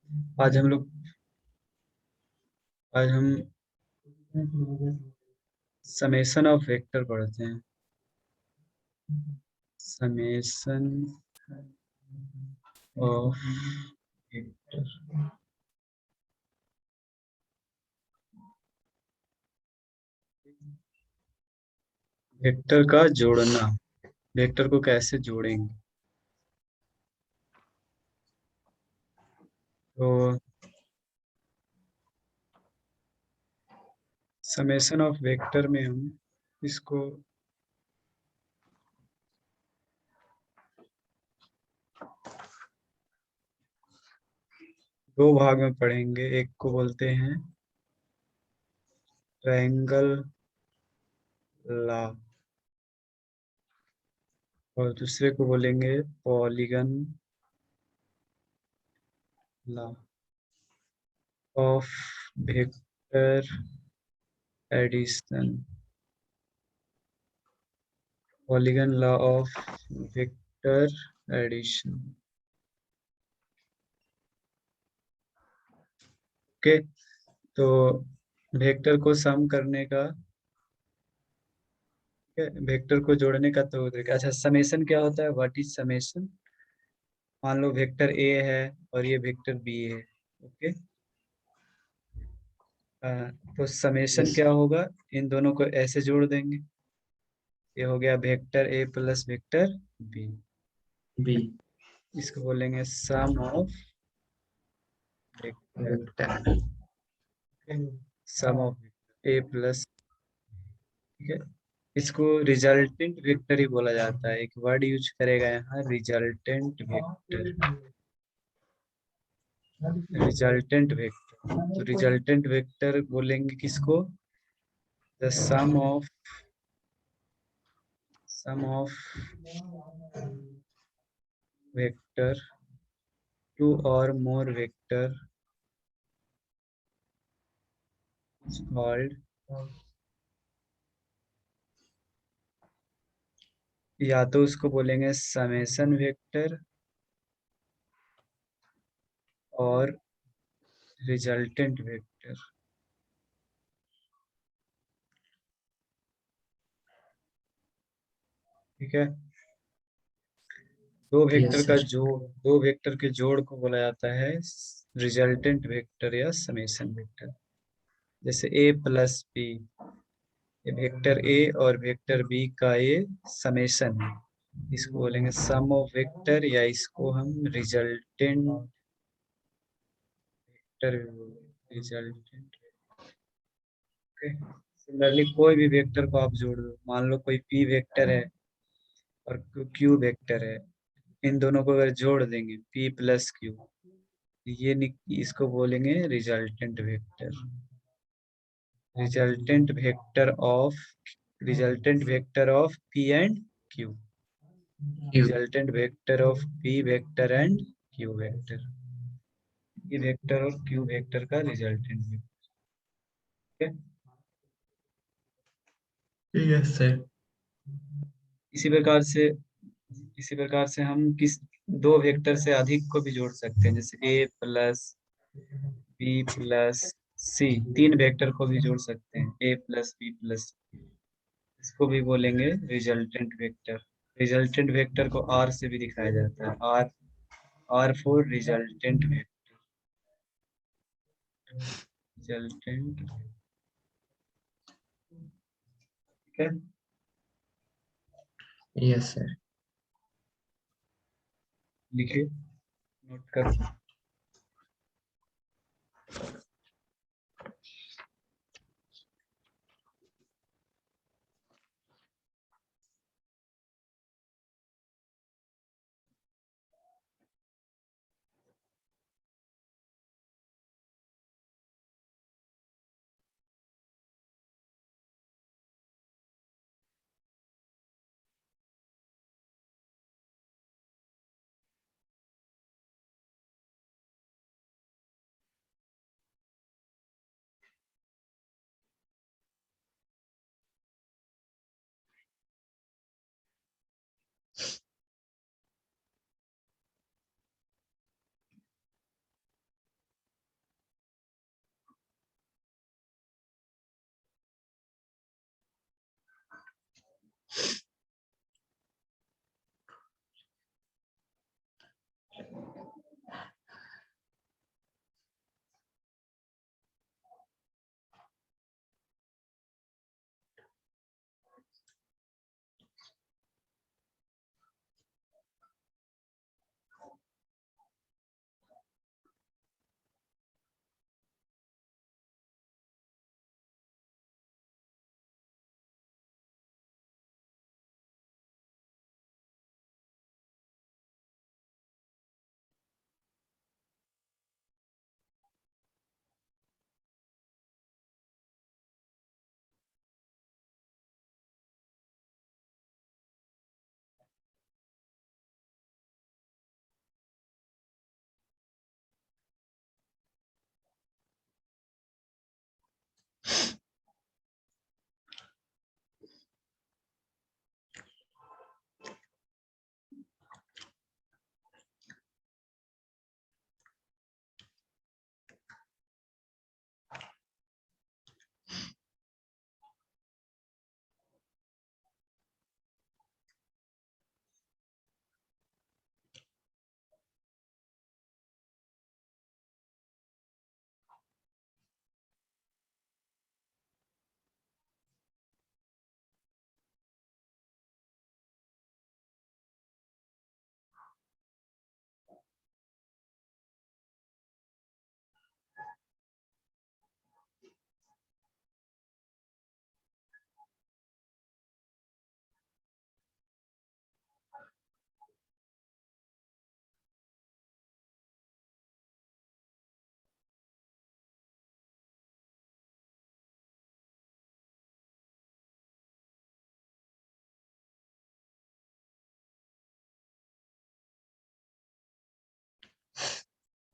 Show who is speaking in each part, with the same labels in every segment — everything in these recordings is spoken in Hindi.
Speaker 1: आज हम लोग आज हम समेशन ऑफ वेक्टर पढ़ते हैं। Summation of vector. वेक्टर का जोड़ना। वेक्टर को कैसे जोड़ेंगे? तो समेशन ऑफ वेक्टर में हम इसको दो भाग में पढ़ेंगे। एक को बोलते हैं ट्रायंगल लॉ और दूसरे को बोलेंगे polygon law of vector addition. Polygon law of vector addition. Okay. तो वेक्टर को सम करने का, वेक्टर को जोड़ने का तो देखिए, अच्छा समेशन क्या होता है? What is summation? मान लो वेक्टर ए है और ये वेक्टर बी है। ओके। तो समेशन
Speaker 2: यस।
Speaker 1: क्या होगा? इन दोनों को ऐसे जोड़ देंगे। ये हो गया vector A plus vector B.
Speaker 2: B.
Speaker 1: इसको बोलेंगे sum of vector.
Speaker 2: Vector.
Speaker 1: Sum of A plus. ठीक है। इसको रिजल्टेंट वेक्टर ही बोला जाता है। एक वर्ड यूज करेगा यहाँ, रिजल्टेंट वेक्टर। रिजल्टेंट वेक्टर, तो रिजल्टेंट वेक्टर बोलेंगे किसको? The sum of vector two और मोर वेक्टर इज कॉल्ड, या तो उसको बोलेंगे समेशन वेक्टर और रिजल्टेंट वेक्टर। ठीक है।
Speaker 2: Yes sir.
Speaker 1: दो वेक्टर के जोड़ को बोला जाता है रिजल्टेंट वेक्टर या समेशन वेक्टर। जैसे ए प्लस बी, ये वेक्टर ए और वेक्टर बी का ये समेशन है। इसको बोलेंगे सम ऑफ वेक्टर, या इसको हम रिजल्टेंट वेक्टर रिजल्टेंट। सिमिलरली कोई भी वेक्टर को आप जोड़ दो, मान लो कोई पी वेक्टर है और क्यू वेक्टर है। इन दोनों को अगर जोड़ देंगे पी प्लस क्यू, इसको बोलेंगे resultant vector. Resultant vector of resultant vector of P and Q.
Speaker 2: Q.
Speaker 1: Resultant vector of P vector and Q vector. P vector और क्यू वेक्टर का रिजल्टेंट वेक्टर।
Speaker 2: Yes sir.
Speaker 1: इसी प्रकार से इसी प्रकार से हम किस दो वेक्टर से अधिक को भी जोड़ सकते हैं, जैसे ए प्लस बी प्लस सी। तीन वेक्टर को भी जोड़ सकते हैं, ए प्लस बी प्लस। इसको भी बोलेंगे रिजल्टेंट वेक्टर। रिजल्टेंट वेक्टर को आर से भी दिखाया जाता है, R. R for resultant vector. Resultant. ठीक है।
Speaker 2: Yes sir.
Speaker 1: लिखिए, नोट कर।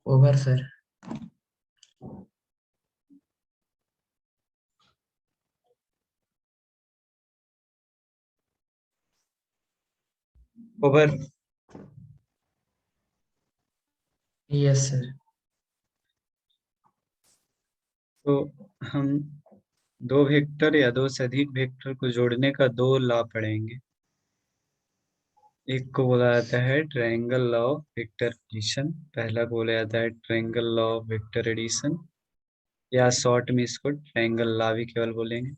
Speaker 2: Over sir.
Speaker 1: Over.
Speaker 2: Yes sir.
Speaker 1: तो हम दो वेक्टर या दो से अधिक वेक्टर को जोड़ने का दो लॉ पढ़ेंगे। एक को बोला जाता है triangle law of vector addition, पहला को बोला जाता है triangle law of vector addition, या शॉर्ट में इसको ट्रायंगल लॉ भी केवल बोलेंगे,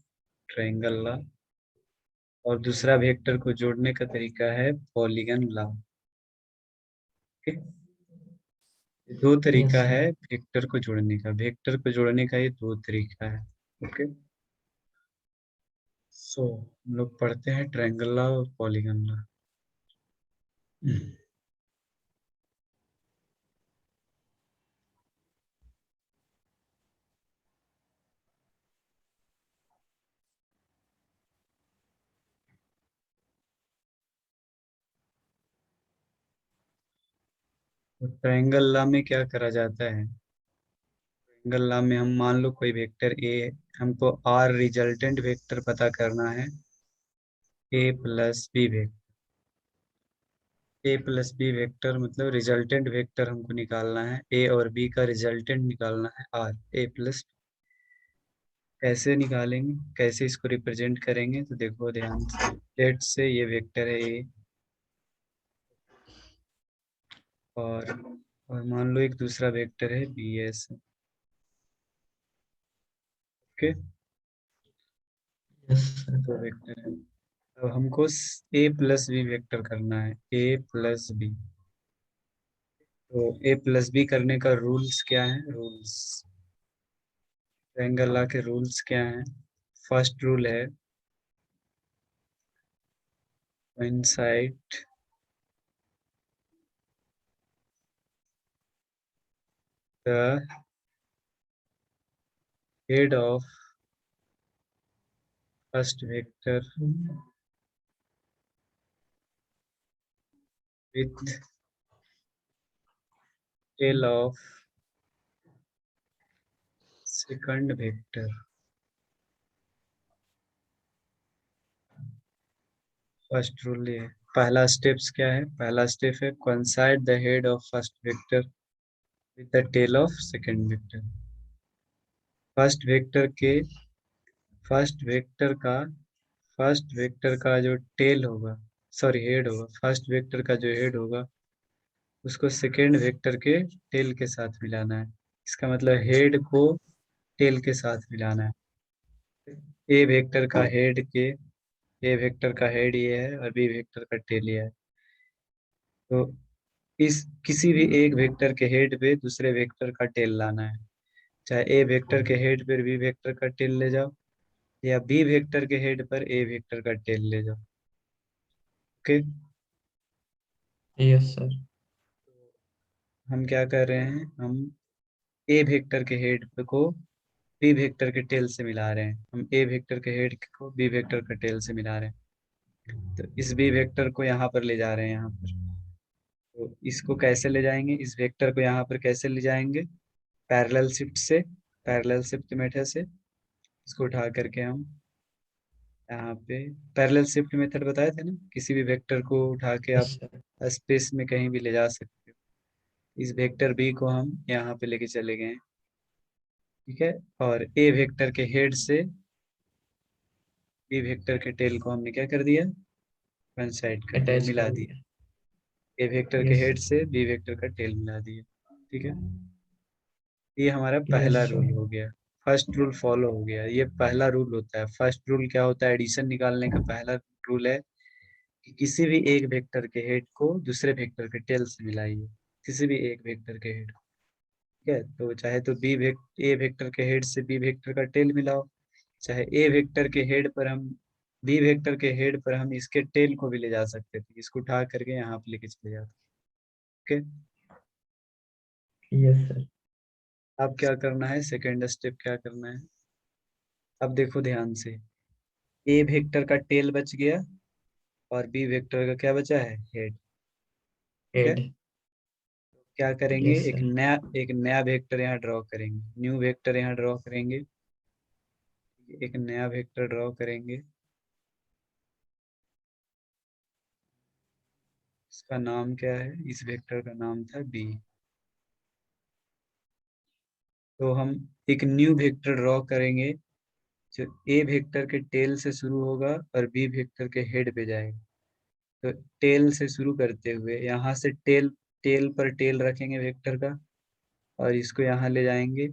Speaker 1: ट्रायंगल लॉ। और दूसरा वेक्टर को जोड़ने का तरीका है पॉलीगन लॉ। दो
Speaker 2: यस
Speaker 1: तरीका है
Speaker 2: सर।
Speaker 1: वेक्टर को जोड़ने का, वेक्टर को जोड़ने का ये दो तरीका है। ओके, सो हम लोग पढ़ते हैं ट्रायंगल लॉ और पॉलीगन लॉ। तो ट्रायंगल लॉ में क्या करा जाता है, ट्रायंगल लॉ में हम मान लो कोई वेक्टर ए, हमको आर रिजल्टेंट वेक्टर पता करना है, A plus B vector. A plus B vector मतलब रिजल्टेंट वेक्टर हमको निकालना है, ए और बी का रिजल्टेंट निकालना है आर, ए प्लस। कैसे निकालेंगे, कैसे इसको रिप्रेजेंट करेंगे, तो देखो ध्यान से, लेट से ये वेक्टर है ए, और मान लो एक दूसरा वेक्टर है बी एस। Okay,
Speaker 2: yes sir.
Speaker 1: दो वेक्टर है। अब हमको ए प्लस बी वेक्टर करना है, ए प्लस बी। तो ए प्लस बी करने का रूल्स क्या है, रूल्स ट्रायंगल लॉ के रूल्स क्या हैं। फर्स्ट रूल है coincide the head of first vector with tail of second vector। First rule ये है। पहला स्टेप्स क्या है, पहला स्टेप है coincide the head of first vector with the tail of second vector। First vector के फर्स्ट वेक्टर का फर्स्ट वेक्टर का जो टेल होगा, सॉरी हेड होगा, फर्स्ट वेक्टर का जो हेड होगा उसको सेकेंड वेक्टर के टेल के साथ मिलाना है। इसका मतलब हेड को टेल के साथ मिलाना है। ए वेक्टर का हेड के ए वेक्टर का हेड ये है और बी वेक्टर का टेल ये है। तो इस किसी भी एक वेक्टर के हेड पे दूसरे वेक्टर का टेल लाना है, चाहे ए वेक्टर के हेड पर बी वेक्टर का टेल ले जाओ, या बी वेक्टर के हेड पर ए वेक्टर का टेल ले जाओ। Okay,
Speaker 2: yes sir.
Speaker 1: हम क्या कर रहे हैं, हम ए वेक्टर के हेड को बी वेक्टर के टेल से मिला रहे हैं, हम ए वेक्टर के हेड को बी वेक्टर के टेल से मिला रहे हैं। तो इस बी वेक्टर को यहाँ पर ले जा रहे हैं, यहाँ पर। तो इसको कैसे ले जाएंगे, इस वेक्टर को यहाँ पर कैसे ले जाएंगे, पैरेलल शिफ्ट से, पैरेलल शिफ्ट मेथड से इसको उठा करके हम यहाँ पे पैरेलल शिफ्ट मेथड बताए थे ना, किसी भी वेक्टर को उठा के
Speaker 2: यस
Speaker 1: आप
Speaker 2: सर।
Speaker 1: स्पेस में कहीं भी ले जा सकते हो। इस वेक्टर बी को हम यहाँ पे लेके चले गए हैं, ठीक है। और ए वेक्टर के हेड से बी वेक्टर के टेल को हमने क्या कर दिया, कोइंसाइड कर दिया,
Speaker 2: अटैच
Speaker 1: मिला
Speaker 2: कर
Speaker 1: दिया।
Speaker 2: दिया।
Speaker 1: ए वेक्टर के
Speaker 2: यस
Speaker 1: हेड
Speaker 2: सर।
Speaker 1: से बी वेक्टर का टेल मिला दिया, ठीक है। ये हमारा
Speaker 2: यस
Speaker 1: पहला रूल
Speaker 2: सर।
Speaker 1: हो गया, फर्स्ट रूल फॉलो हो गया। ये पहला रूल होता है। फर्स्ट रूल क्या होता है, एडिशन निकालने का पहला रूल है कि किसी भी एक वेक्टर के हेड को दूसरे वेक्टर के टेल से मिलाइए, किसी भी एक वेक्टर के हेड को, ठीक है। तो चाहे तो ए वेक्टर के हेड से बी वेक्टर का टेल मिलाओ, चाहे ए वेक्टर के हेड पर हम बी वेक्टर के हेड पर हम इसके टेल को भी ले जा सकते थे, इसको उठा करके यहाँ पे लेके चले जाते। Okay,
Speaker 2: yes sir.
Speaker 1: अब क्या करना है, सेकेंड स्टेप क्या करना है। अब देखो ध्यान से, ए वेक्टर का टेल बच गया और बी वेक्टर का क्या बचा है, हेड। ठीक है,
Speaker 2: हेड।
Speaker 1: क्या करेंगे,
Speaker 2: यस सर।
Speaker 1: एक नया वेक्टर यहाँ ड्रॉ करेंगे, न्यू वेक्टर यहाँ ड्रॉ करेंगे, एक नया वेक्टर ड्रॉ करेंगे। इसका नाम क्या है, इस वेक्टर का नाम था बी। तो हम एक न्यू वेक्टर ड्रॉ करेंगे जो ए वेक्टर के टेल से शुरू होगा और बी वेक्टर के हेड पे जाएगा। तो टेल से शुरू करते हुए यहाँ से टेल, टेल पर टेल रखेंगे वेक्टर का, और इसको यहाँ ले जाएंगे,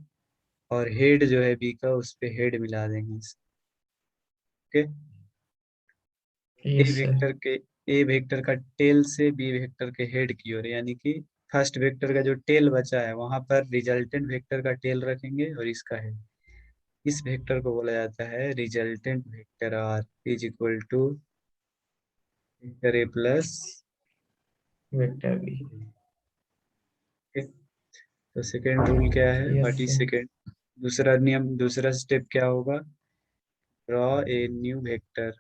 Speaker 1: और हेड जो है बी का उस पे हेड मिला देंगे। ओके। ए
Speaker 2: यस सर।
Speaker 1: वेक्टर के, ए वेक्टर का टेल से बी वेक्टर के हेड की ओर, यानी कि फर्स्ट वेक्टर का जो टेल बचा है वहां पर रिजल्टेंट वेक्टर का टेल रखेंगे और इसका हेड। इस वेक्टर को बोला जाता है resultant vector, R is equal to vector A plus.
Speaker 2: Vector B.
Speaker 1: तो सेकेंड रूल क्या है,
Speaker 2: yes
Speaker 1: what is
Speaker 2: sir.
Speaker 1: Second, दूसरा नियम, दूसरा स्टेप क्या होगा, draw a new vector,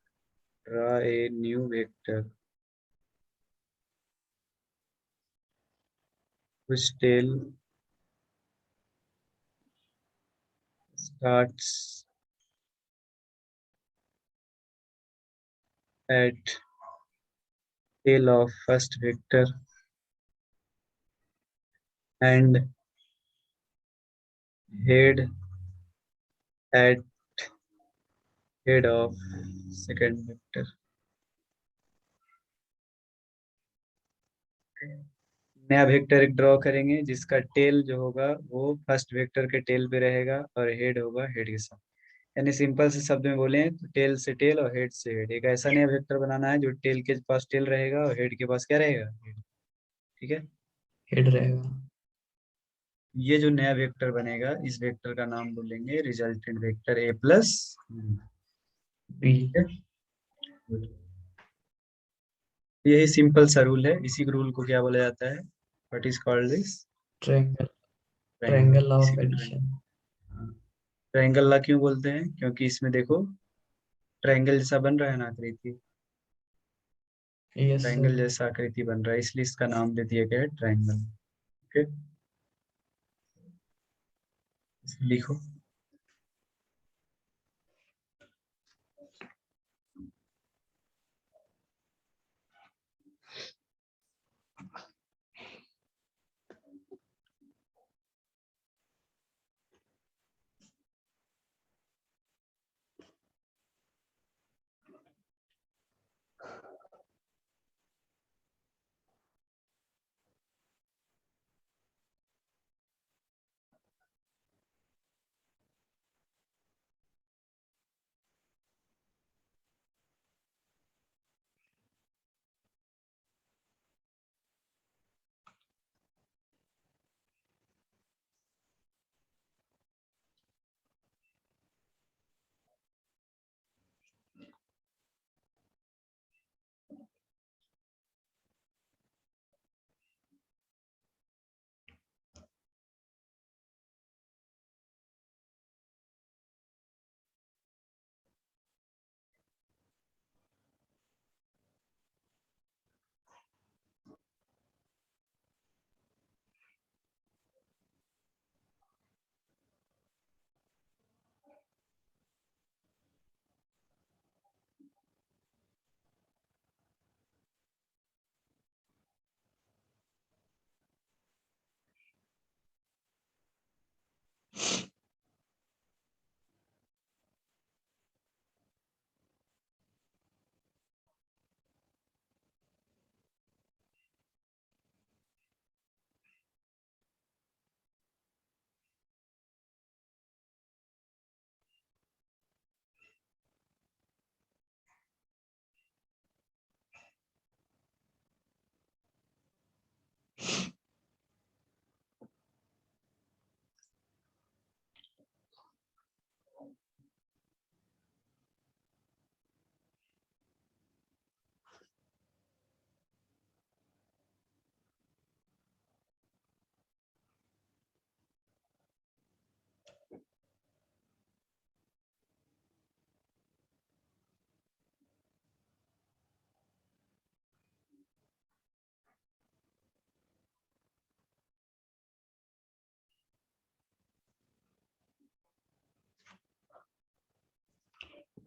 Speaker 1: draw a new vector whose tail starts at tail of first vector and head at head of second vector। नया वेक्टर एक ड्रॉ करेंगे जिसका टेल जो होगा वो फर्स्ट वेक्टर के टेल पे रहेगा और हेड होगा हेड के साथ। यानी सिंपल से शब्द में बोले तो टेल से टेल और हेड से हेड, एक ऐसा नया वेक्टर बनाना है जो टेल के पास टेल रहेगा और हेड के पास क्या रहेगा, हेड। ठीक है।
Speaker 2: हेड रहेगा।
Speaker 1: ये जो नया वेक्टर बनेगा इस वेक्टर का नाम बोलेंगे resultant vector A plus.
Speaker 2: B.
Speaker 1: यही सिंपल सा रूल है, इसी रूल को क्या बोला जाता है, what is called this,
Speaker 2: triangle.
Speaker 1: Triangle,
Speaker 2: triangle
Speaker 1: इसी
Speaker 2: ऑफ
Speaker 1: को
Speaker 2: एडिशन।
Speaker 1: ट्रायंगल ला क्यों बोलते हैं, क्योंकि इसमें देखो ट्रायंगल जैसा बन रहा है ना आकृति,
Speaker 2: यस
Speaker 1: ट्रायंगल
Speaker 2: सर।
Speaker 1: जैसा आकृति बन रहा है, इसलिए इसका नाम दे दिया गया है ट्रायंगल। ओके, लिखो।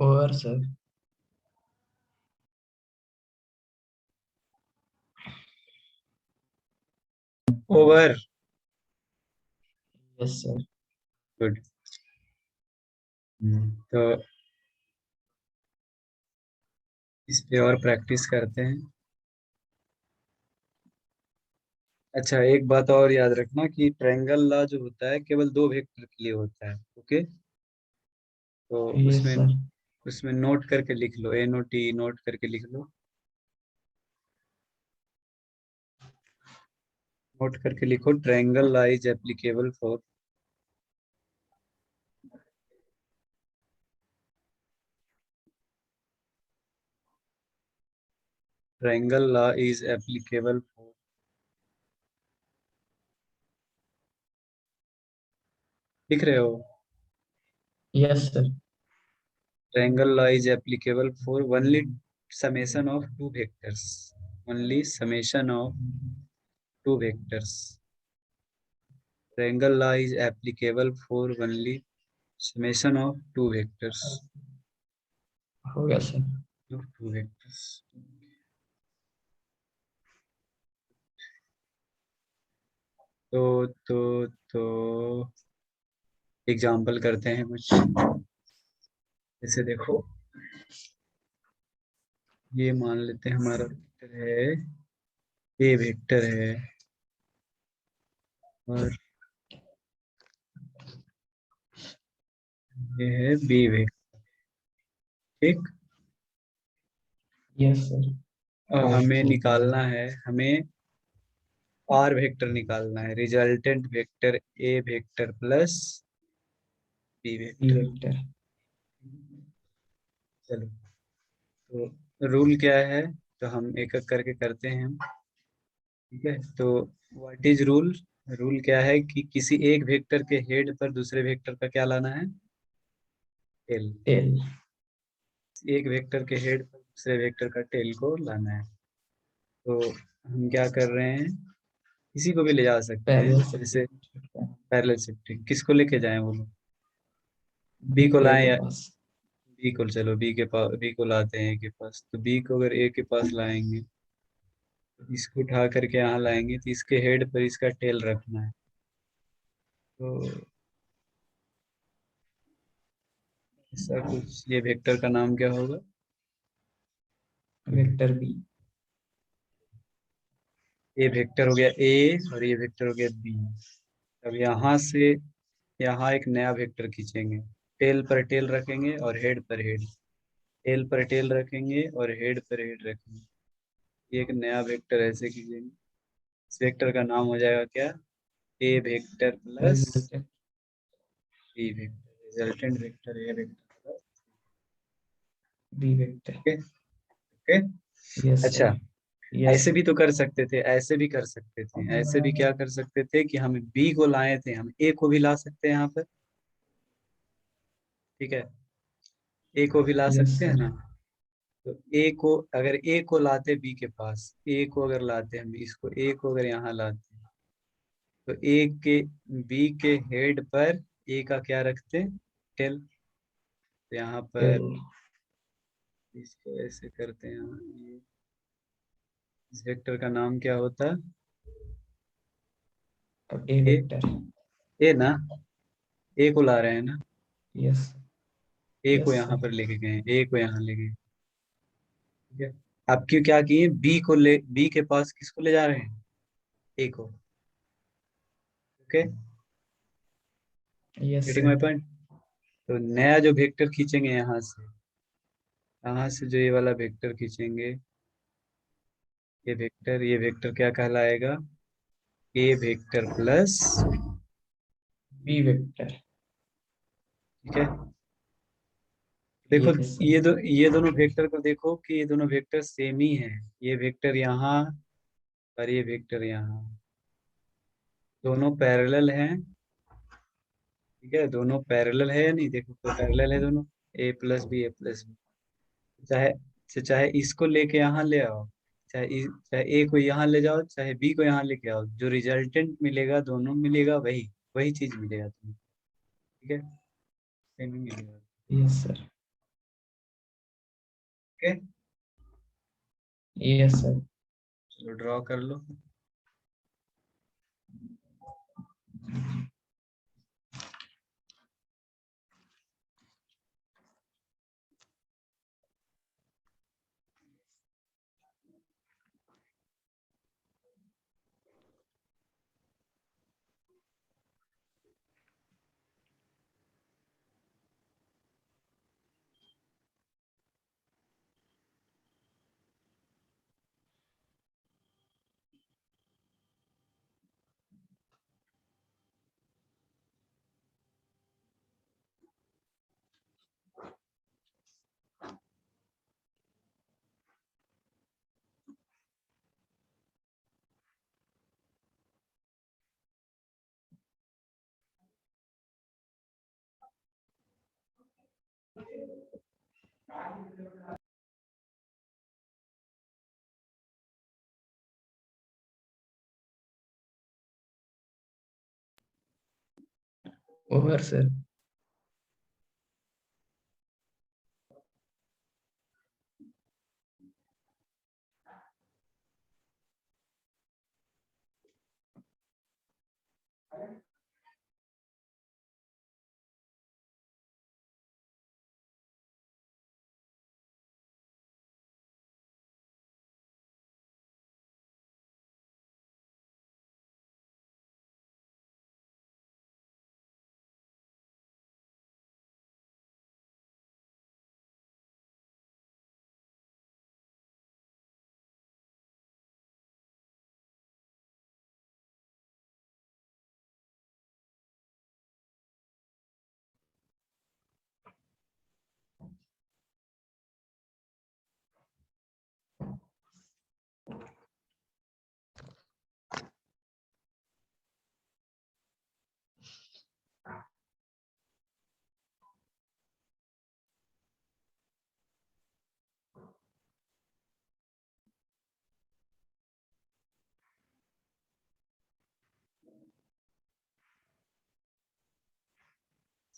Speaker 2: और sir
Speaker 1: over.
Speaker 2: Yes sir.
Speaker 1: Good. तो इस पे और प्रैक्टिस करते हैं। अच्छा, एक बात और याद रखना कि ट्रायंगल लॉ जो होता है केवल दो वेक्टर के लिए होता है। ओके, तो
Speaker 2: यस
Speaker 1: उसमें
Speaker 2: सर।
Speaker 1: उसमें नोट करके लिख लो, NOT नोट करके लिख लो, नोट करके लिखो, triangle law is applicable for, triangle law is applicable for, लिख रहे हो?
Speaker 2: Yes sir.
Speaker 1: Triangle law is applicable for only summation of two vectors. Only summation of two vectors. Triangle law is applicable for only summation of two vectors.
Speaker 2: हो गया सर।
Speaker 1: Of two vectors. तो एग्जाम्पल करते हैं कुछ। जैसे देखो, ये मान लेते हैं हमारा वेक्टर है, ए वेक्टर है, और ये है बी वेक्टर। ठीक,
Speaker 2: यस सर।
Speaker 1: और हमें निकालना है, हमें आर वेक्टर निकालना है, resultant vector A vector plus B
Speaker 2: B
Speaker 1: vector.
Speaker 2: Vector.
Speaker 1: चलो, तो रूल क्या है, तो हम एक एक करके करते हैं हम। ठीक है, तो व्हाट इज रूल? रूल क्या है कि किसी एक वेक्टर के हेड पर दूसरे वेक्टर का क्या लाना है? टेल।
Speaker 2: टेल।
Speaker 1: एक वेक्टर के हेड पर दूसरे वेक्टर का टेल को लाना है। तो हम क्या कर रहे हैं, किसी को भी ले जा सकते हैं,
Speaker 2: पैरेलल
Speaker 1: जैसे
Speaker 2: शिफ्टिंग।
Speaker 1: Parallel shifting. किसको लेके जाएं, वो लोग?
Speaker 2: बी
Speaker 1: बी को
Speaker 2: को ए
Speaker 1: लाएं
Speaker 2: के
Speaker 1: या
Speaker 2: पास।
Speaker 1: बी को? चलो बी के पास, बी को लाते हैं ए के पास। तो बी को अगर ए के पास लाएंगे, तो इसको उठा करके यहाँ लाएंगे, तो इसके हेड पर इसका टेल रखना है। तो ऐसा कुछ, ये वेक्टर का नाम क्या होगा?
Speaker 2: Vector B.
Speaker 1: ये वेक्टर हो गया ए, और ये वेक्टर हो गया बी। अब यहाँ से यहाँ एक नया वेक्टर खींचेंगे, टेल पर टेल रखेंगे और हेड पर हेड, टेल पर टेल रखेंगे और हेड पर हेड रखेंगे। ये एक नया वेक्टर ऐसे खींचेंगे, इस वेक्टर का नाम हो जाएगा क्या? A vector plus
Speaker 2: resultant.
Speaker 1: B vector, resultant vector A vector plus.
Speaker 2: B vector.
Speaker 1: Okay okay.
Speaker 2: Yes
Speaker 1: अच्छा,
Speaker 2: सर। यस
Speaker 1: ऐसे
Speaker 2: सर।
Speaker 1: भी तो कर सकते थे, ऐसे भी कर सकते थे, ऐसे भी क्या कर सकते थे कि हम बी को लाए थे, हम ए को भी ला सकते हैं यहाँ पर। ठीक है, ए को भी ला
Speaker 2: यस
Speaker 1: सकते हैं
Speaker 2: सर।
Speaker 1: ना। तो ए को, अगर ए को लाते बी के पास, ए को अगर लाते हम इसको, ए को अगर यहाँ लाते, तो ए के, बी के हेड पर ए का क्या रखते? टेल। तो यहाँ पर
Speaker 2: टेल।
Speaker 1: इसको ऐसे करते हैं, ये इस वेक्टर का नाम क्या होता?
Speaker 2: अब ए
Speaker 1: ए,
Speaker 2: वेक्टर।
Speaker 1: ए ना, ए को ला रहे हैं ना,
Speaker 2: यस।
Speaker 1: ए को
Speaker 2: यस
Speaker 1: यहाँ
Speaker 2: सर।
Speaker 1: पर लेके गए, ए को यहाँ ले गए। ठीक है, आप क्यों क्या किए, बी को ले, बी के पास किसको ले जा रहे हैं? ए को। Okay,
Speaker 2: yes
Speaker 1: getting
Speaker 2: sir.
Speaker 1: My point? तो नया जो वेक्टर खींचेंगे यहाँ से, यहाँ से जो ये वाला वेक्टर खींचेंगे, ये वेक्टर क्या कहलाएगा? ए वेक्टर प्लस,
Speaker 2: बी वेक्टर।
Speaker 1: ठीक है। देखो,
Speaker 2: यस सर।
Speaker 1: ये दोनों वेक्टर को देखो कि ये दोनों वेक्टर सेम ही है। ये वेक्टर यहाँ और ये वेक्टर यहाँ, दोनों पैरेलल हैं। ठीक है, दोनों पैरेलल है या नहीं? देखो तो पैरेलल है दोनों, ए plus B, A plus B. चाहे चाहे इसको लेके यहाँ ले आओ, चाहे ए को यहाँ ले जाओ, चाहे बी को यहाँ लेके आओ, जो रिजल्टेंट मिलेगा दोनों मिलेगा, वही वही चीज मिलेगा तुम्हें। ठीक है, सेम ही मिलेगा।
Speaker 2: Yes sir.
Speaker 1: Okay,
Speaker 2: yes sir.
Speaker 1: चलो ड्रॉ कर लो।
Speaker 2: Over sir.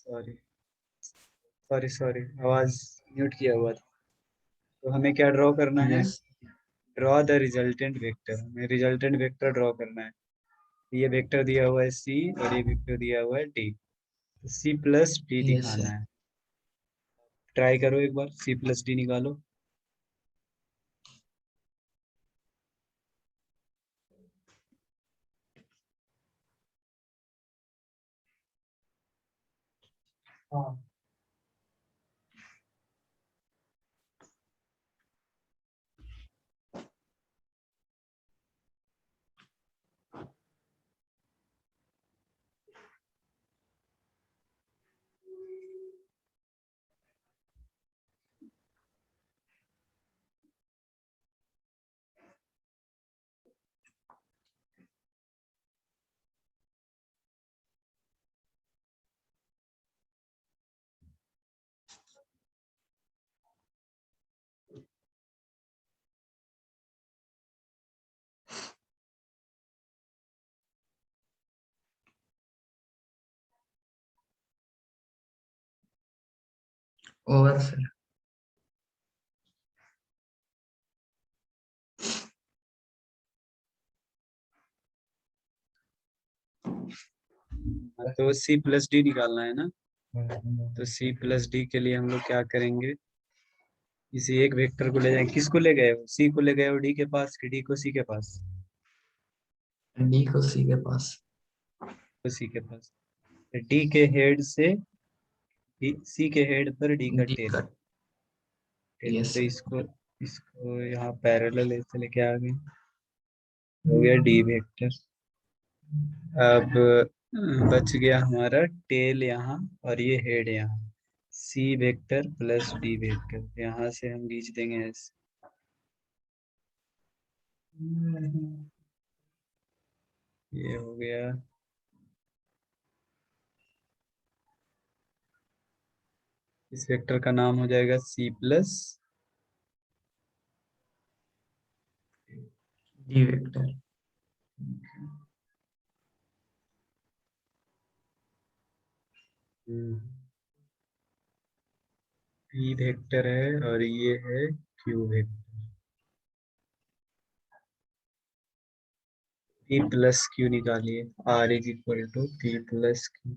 Speaker 1: Sorry sorry sorry, आवाज म्यूट किया हुआ था। तो हमें क्या ड्रॉ करना है?
Speaker 2: Yes.
Speaker 1: Draw the resultant vector, हमें रिजल्टेंट वेक्टर ड्रॉ करना है। ये वेक्टर दिया हुआ है सी और ये वेक्टर दिया हुआ है D, C plus D
Speaker 2: yes
Speaker 1: दिखाना
Speaker 2: सर।
Speaker 1: है। ट्राई करो एक बार, सी प्लस डी निकालो।
Speaker 2: हाँ। Over sir.
Speaker 1: तो सी प्लस डी निकालना है ना। तो सी प्लस डी के लिए हम लोग क्या करेंगे? इसी एक वेक्टर को ले जाएंगे। किसको ले गए हो? सी को ले गए हो डी के पास कि डी को सी के पास?
Speaker 2: डी को सी के पास।
Speaker 1: तो सी के पास। डी के हेड से सी के हेड पर डी का
Speaker 2: डी
Speaker 1: टेल।
Speaker 2: का।
Speaker 1: टेल
Speaker 2: यस
Speaker 1: तो
Speaker 2: सर।
Speaker 1: इसको यहाँ पैरेलल ऐसे लेके आ गए, हो गया डी वेक्टर। अब बच गया हमारा टेल यहाँ और ये हेड यहाँ। C vector plus D vector यहाँ से हम खींच देंगे ऐसे। ये हो गया। इस वेक्टर का नाम हो जाएगा C plus
Speaker 2: D vector.
Speaker 1: E vector है और ये है Q vector P plus Q निकालिए। R is equal to P plus Q.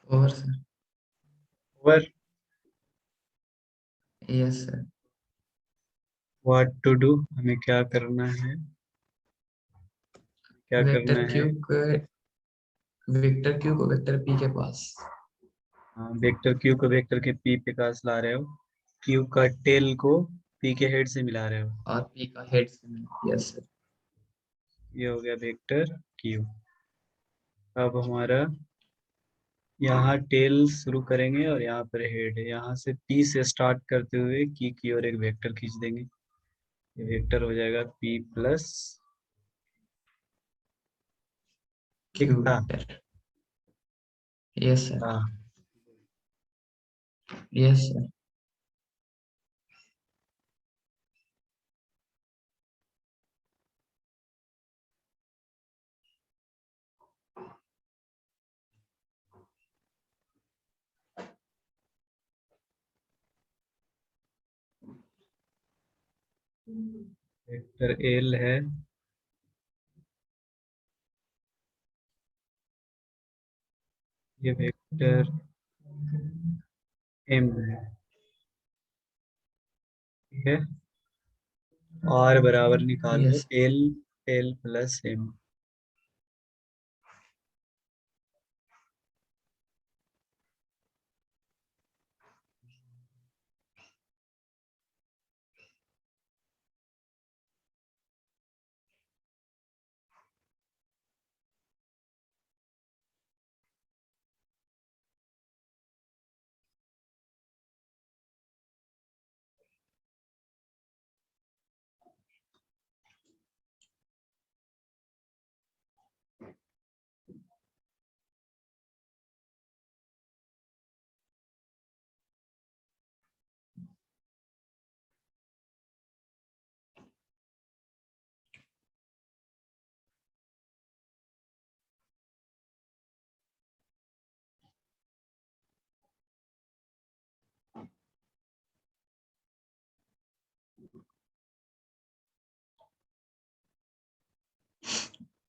Speaker 2: Over sir.
Speaker 1: Over.
Speaker 2: Yes sir.
Speaker 1: What to do, हमें क्या करना है, क्या करना
Speaker 2: वेक्टर
Speaker 1: है।
Speaker 2: क्यू को वेक्टर क्यू को वेक्टर पी के पास।
Speaker 1: हाँ, वेक्टर क्यू को वेक्टर के पी पे पास ला रहे हो, क्यू का टेल को पी के हेड से मिला रहे हो।
Speaker 2: और पी का हेड से मिला। Yes sir.
Speaker 1: ये हो गया वेक्टर क्यू। अब हमारा यहाँ टेल शुरू करेंगे और यहाँ पर हेड है। यहाँ से पी से स्टार्ट करते हुए की ओर एक वेक्टर खींच देंगे। ये वेक्टर हो जाएगा पी प्लस एक
Speaker 2: क्यू
Speaker 1: था।
Speaker 2: वेक्टर। Yes sir.
Speaker 1: हाँ,
Speaker 2: यस सर।
Speaker 1: वेक्टर एल है, ये वेक्टर एम है। ठीक है, और बराबर निकालो
Speaker 2: yes.
Speaker 1: L, L plus M.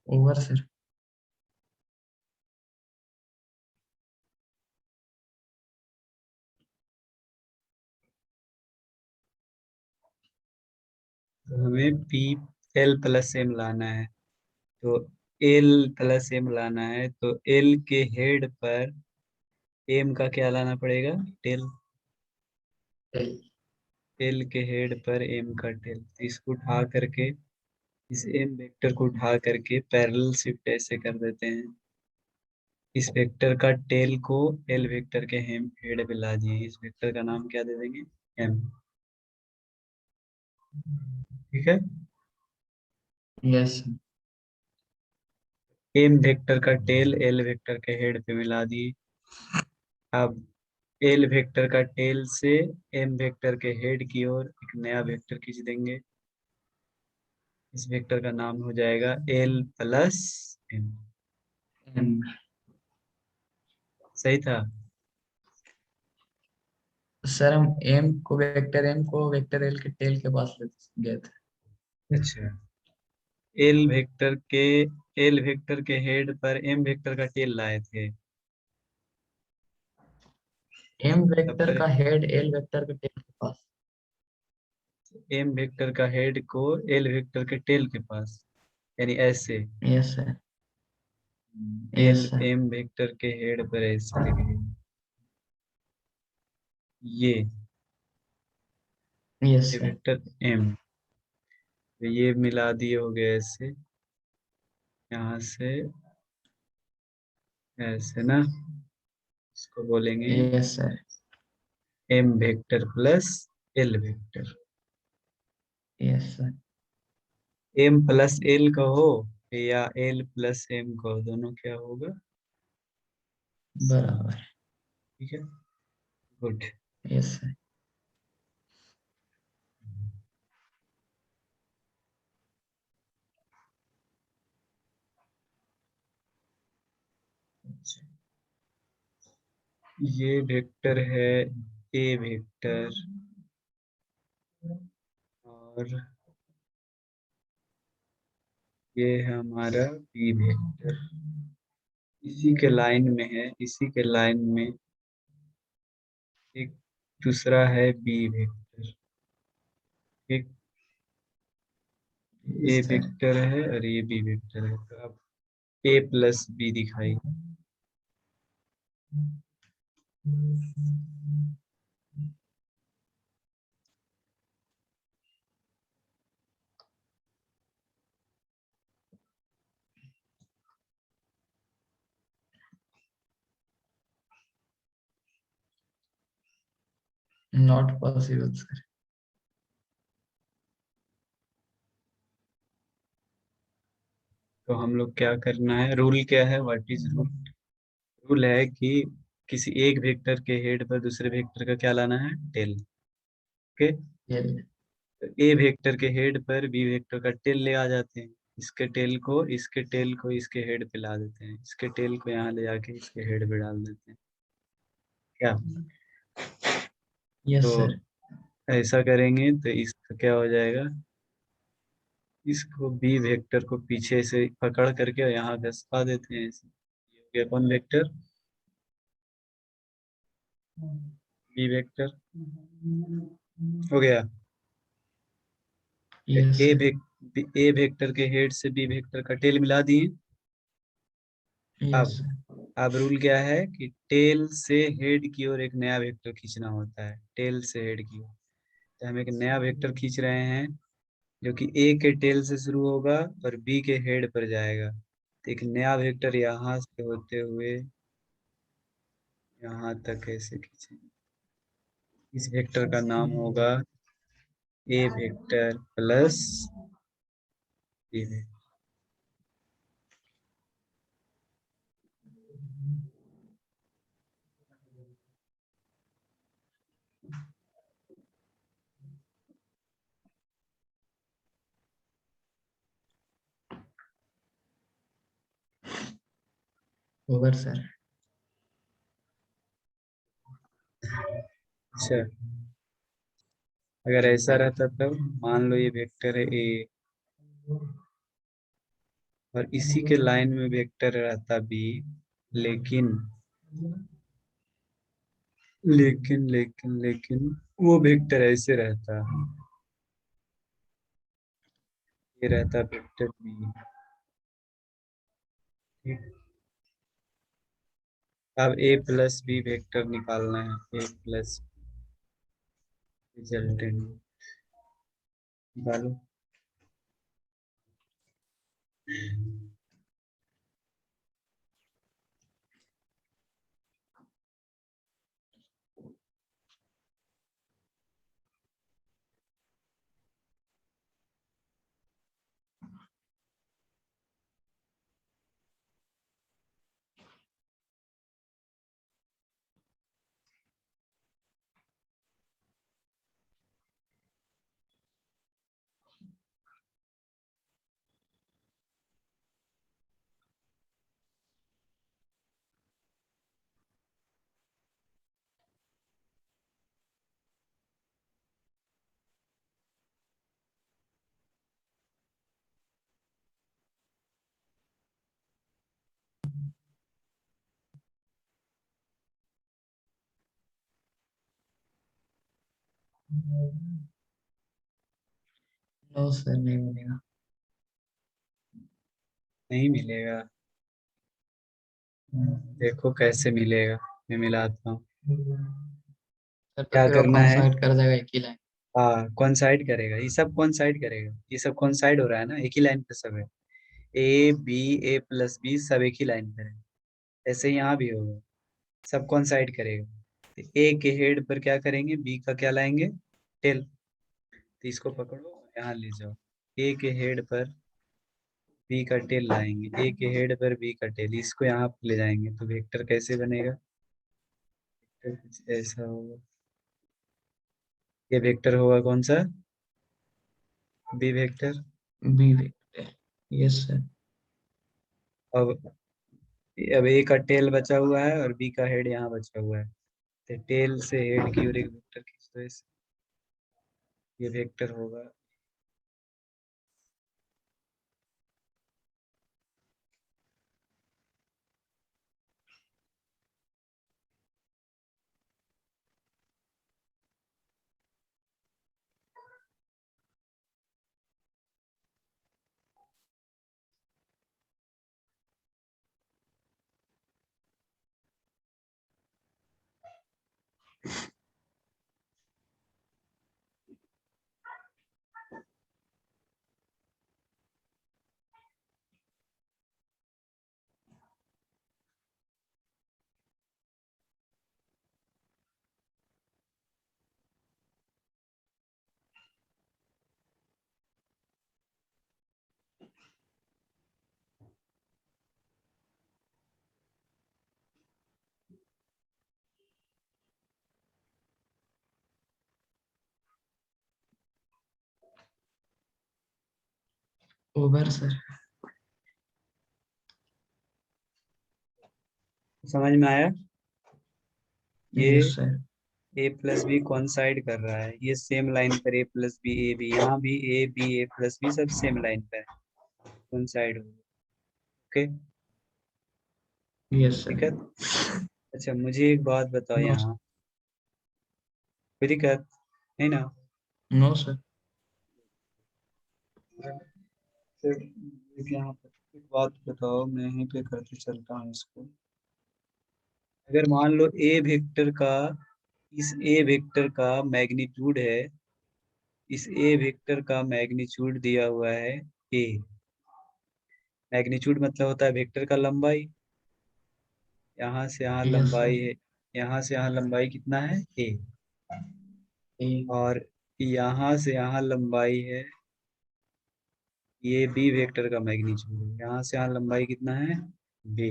Speaker 2: Over sir.
Speaker 1: तो हमें पी एल प्लस एम लाना है। तो एल प्लस एम लाना है तो एल के हेड पर एम का क्या लाना पड़ेगा, टेल।
Speaker 2: एल।
Speaker 1: एल के हेड पर एम का टेल, तो इसको उठा करके, इस एम वेक्टर को उठा करके पैरेलल शिफ्ट ऐसे कर देते हैं। इस वेक्टर का टेल को एल वेक्टर के हेम हेड पे ला दिए। इस वेक्टर का नाम क्या दे देंगे, एम। ठीक है,
Speaker 2: यस सर।
Speaker 1: एम वेक्टर का टेल एल वेक्टर के हेड पे मिला दिए। अब एल वेक्टर का टेल से एम वेक्टर के हेड की ओर एक नया वेक्टर खींच देंगे। इस वेक्टर का नाम हो जाएगा एल प्लस एम।
Speaker 2: एम।
Speaker 1: सही था।
Speaker 2: सर हम एम को वेक्टर एल के टेल के पास ले गए थे।
Speaker 1: अच्छा, एल वेक्टर के एल वेक्टर के हेड पर एम वेक्टर का टेल लाए थे।
Speaker 2: एम
Speaker 1: तब
Speaker 2: वेक्टर
Speaker 1: पर
Speaker 2: का हेड एल वेक्टर के टेल के पास।
Speaker 1: एम वेक्टर का हेड को एल वेक्टर के टेल के पास, यानी ऐसे।
Speaker 2: Yes sir.
Speaker 1: L
Speaker 2: yes sir.
Speaker 1: M vector के हेड पर ऐसे लिख देंगे। ये
Speaker 2: यस
Speaker 1: ये
Speaker 2: सर।
Speaker 1: वेक्टर एम, ये मिला दिए हो गए ऐसे। यहाँ से ऐसे ना, इसको बोलेंगे
Speaker 2: yes sir.
Speaker 1: M vector plus L vector.
Speaker 2: Yes sir.
Speaker 1: M plus L कहो या एल प्लस एम कहो, दोनों क्या होगा?
Speaker 2: बराबर।
Speaker 1: ठीक है, गुड।
Speaker 2: Yes sir.
Speaker 1: ये वेक्टर है ए वेक्टर, और ये है हमारा बी वेक्टर। इसी के लाइन में है, इसी के लाइन में एक दूसरा है बी वेक्टर। एक ए
Speaker 2: सर।
Speaker 1: वेक्टर है और ये बी वेक्टर है, तो अब ए प्लस बी दिखाई।
Speaker 2: Not possible sir.
Speaker 1: तो हम लोग क्या करना है, रूल क्या है, व्हाट इज रूल? रूल है कि किसी एक वेक्टर के हेड पर दूसरे वेक्टर का क्या लाना है, टेल। ओके,
Speaker 2: ये
Speaker 1: तो ए वेक्टर के हेड पर बी वेक्टर का टेल ले आ जाते हैं। इसके टेल को इसके हेड पे ला देते हैं, इसके टेल को यहाँ ले जाके इसके हेड पे डाल देते हैं। क्या?
Speaker 2: यस
Speaker 1: तो
Speaker 2: सर।
Speaker 1: ऐसा करेंगे तो इसका क्या हो जाएगा, इसको बी वेक्टर को पीछे से पकड़ करके और यहाँ घसका देते हैं ऐसे। ये हो गया कौन वेक्टर, बी वेक्टर हो गया।
Speaker 2: यस
Speaker 1: ए
Speaker 2: सर।
Speaker 1: ए वेक्टर के हेड से बी वेक्टर का टेल मिला दिए।
Speaker 2: यस
Speaker 1: अब
Speaker 2: सर।
Speaker 1: अब रूल क्या है कि टेल से हेड की ओर एक नया वेक्टर खींचना होता है, टेल से हेड की ओर। तो हम एक नया वेक्टर खींच रहे हैं जो कि ए के टेल से शुरू होगा और बी के हेड पर जाएगा। तो एक नया वेक्टर यहाँ से होते हुए यहाँ तक ऐसे खींचेंगे। इस वेक्टर का नाम होगा A vector plus B vector.
Speaker 2: Over sir.
Speaker 1: अच्छा, अगर ऐसा रहता तब मान लो ये वेक्टर है ए, और इसी के लाइन में वेक्टर रहता बी, लेकिन लेकिन वो वेक्टर ऐसे रहता, ये रहता वेक्टर बी। अब ए प्लस बी वेक्टर निकालना है, ए प्लस रिजल्टेंट निकालो।
Speaker 2: नो सर, नहीं मिलेगा।
Speaker 1: नहीं मिलेगा? देखो कैसे मिलेगा, मैं मिलाता हूँ।
Speaker 2: सर तो
Speaker 1: क्या
Speaker 2: फिर वो
Speaker 1: करना
Speaker 2: कौन
Speaker 1: है,
Speaker 2: सा ऐड कर देगा, एक ही लाइन।
Speaker 1: हाँ कौन साइड करेगा, ये सब कौन साइड करेगा, ये सब कौन साइड हो रहा है ना, एक ही लाइन पे सब है। A B, A plus B सब एक ही लाइन पर है। ऐसे यहाँ भी होगा, सब कोइंसाइड करेगा। तो ए के हेड पर क्या करेंगे, बी का क्या लाएंगे, टेल। तो इसको पकड़ो, यहाँ ले जाओ, ए के हेड पर बी का टेल लाएंगे, ए के हेड पर बी का टेल, इसको यहाँ पे ले जाएंगे तो वेक्टर कैसे बनेगा, वेक्टर कुछ ऐसा होगा। ये वेक्टर होगा कौन सा, B vector.
Speaker 2: B vector. Yes sir.
Speaker 1: अब अब ए का टेल बचा हुआ है और बी का हेड यहाँ बचा हुआ है, तो टेल से हेड की ओर एक वेक्टर खींच दो ऐसे, ये वेक्टर होगा।
Speaker 2: Over sir.
Speaker 1: समझ में आया, ये
Speaker 2: yes sir.
Speaker 1: A plus B कौन साइड कर रहा है, ये सेम लाइन पर A plus B, A B, यहाँ भी A B, A plus B सब सेम लाइन पर है, कौन साइड होगा। ओके,
Speaker 2: यस
Speaker 1: ठीक
Speaker 2: सर।
Speaker 1: है। अच्छा मुझे एक बात बताओ,
Speaker 2: नो
Speaker 1: यहाँ कोई दिक्कत नहीं ना।
Speaker 2: No sir.
Speaker 1: फिर यहाँ पर एक बात बताओ, मैं यहीं पे करके चलता हूँ इसको। अगर मान लो ए वेक्टर का, इस ए वेक्टर का मैग्नीट्यूड है, इस ए वेक्टर का मैग्नीट्यूड दिया हुआ है ए। मैग्नीट्यूड मतलब होता है वेक्टर का लंबाई, यहाँ से यहाँ
Speaker 2: यस
Speaker 1: लंबाई
Speaker 2: सर।
Speaker 1: है, यहाँ से यहाँ लंबाई कितना है ए,
Speaker 2: ए
Speaker 1: और यहाँ से यहाँ लंबाई है, ये बी वेक्टर का मैग्नीट्यूड है, यहाँ से यहाँ लंबाई कितना है बी।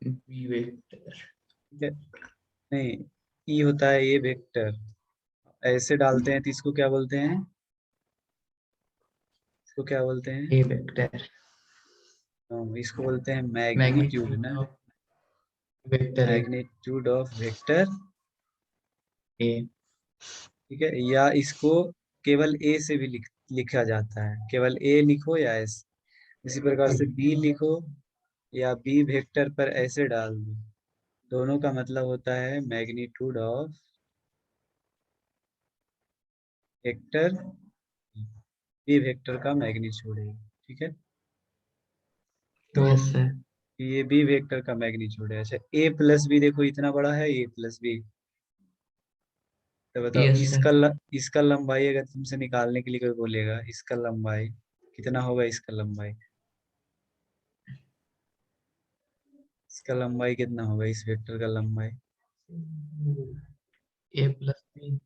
Speaker 2: B vector.
Speaker 1: ठीक है, नहीं, ई होता है ए वेक्टर, ऐसे डालते हैं तो इसको क्या बोलते हैं, इसको क्या बोलते हैं,
Speaker 2: ए वेक्टर।
Speaker 1: इसको बोलते हैं मैग्नीट्यूड
Speaker 2: मैग्नीट्यूड
Speaker 1: ना,
Speaker 2: of vector A.
Speaker 1: Magnitude of vector.
Speaker 2: A.
Speaker 1: ठीक है, या इसको केवल ए से भी लिखा जाता है, केवल ए लिखो या एस, इसी प्रकार से बी लिखो या बी वेक्टर पर ऐसे डाल दो, दोनों का मतलब होता है magnitude of vector, B vector का मैग्नीट्यूड है। ठीक है, तो
Speaker 2: यस सर।
Speaker 1: ये बी वेक्टर का मैग्नीट्यूड है। अच्छा ए प्लस बी देखो इतना बड़ा है ए प्लस बी, तो बताओ
Speaker 2: यस सर।
Speaker 1: इसका लंबाई अगर तुमसे निकालने के लिए कोई बोलेगा, इसका लंबाई कितना होगा, इसका लंबाई, इसका लंबाई कितना होगा, इस वेक्टर का लंबाई,
Speaker 2: ए plus B.